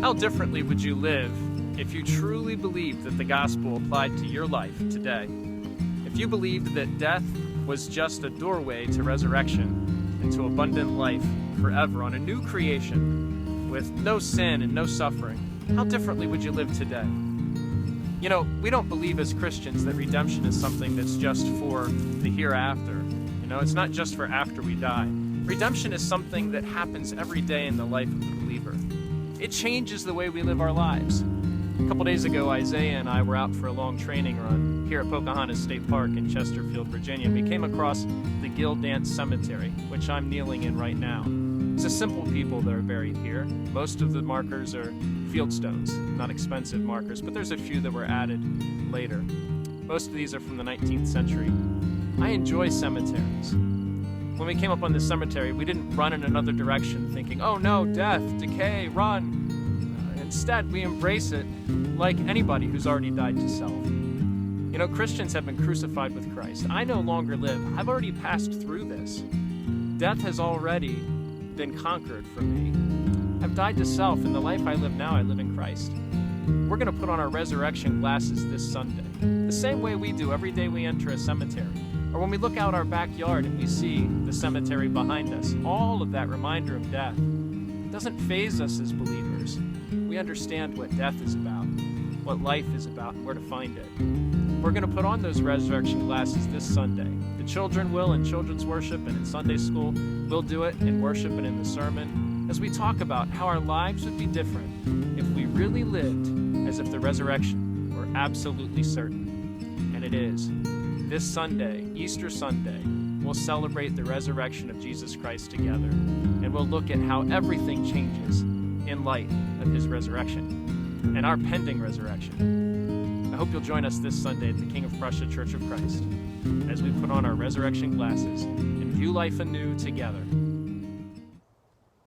How differently would you live if you truly believed that the gospel applied to your life today? If you believed that death was just a doorway to resurrection and to abundant life forever on a new creation with no sin and no suffering, how differently would you live today? You know, we don't believe as Christians that redemption is something that's just for the hereafter. You know, it's not just for after we die. Redemption is something that happens every day in the life of the believer. It changes the way we live our lives. A couple days ago, Isaiah and I were out for a long training run here at Pocahontas State Park in Chesterfield, Virginia. We came across the Gill Dance Cemetery, which I'm kneeling in right now. It's a simple people that are buried here. Most of the markers are field stones, not expensive markers, but there's a few that were added later. Most of these are from the 19th century. I enjoy cemeteries. When we came up on this cemetery, we didn't run in another direction thinking, oh no, death, decay, run. Instead, we embrace it like anybody who's already died to self. You know, Christians have been crucified with Christ. I no longer live. I've already passed through this. Death has already been conquered for me. I've died to self, and the life I live now, I live in Christ. We're going to put on our resurrection glasses this Sunday, the same way we do every day we enter a cemetery. Or when we look out our backyard and we see the cemetery behind us, all of that reminder of death doesn't faze us as believers. We understand what death is about, what life is about, and where to find it. We're going to put on those resurrection glasses this Sunday. The children will in children's worship and in Sunday school. We'll do it in worship and in the sermon as we talk about how our lives would be different if we really lived as if the resurrection were absolutely certain. And it is. This Sunday, Easter Sunday, we'll celebrate the resurrection of Jesus Christ together, and we'll look at how everything changes in light of his resurrection and our pending resurrection. I hope you'll join us this Sunday at the King of Prussia Church of Christ as we put on our resurrection glasses and view life anew together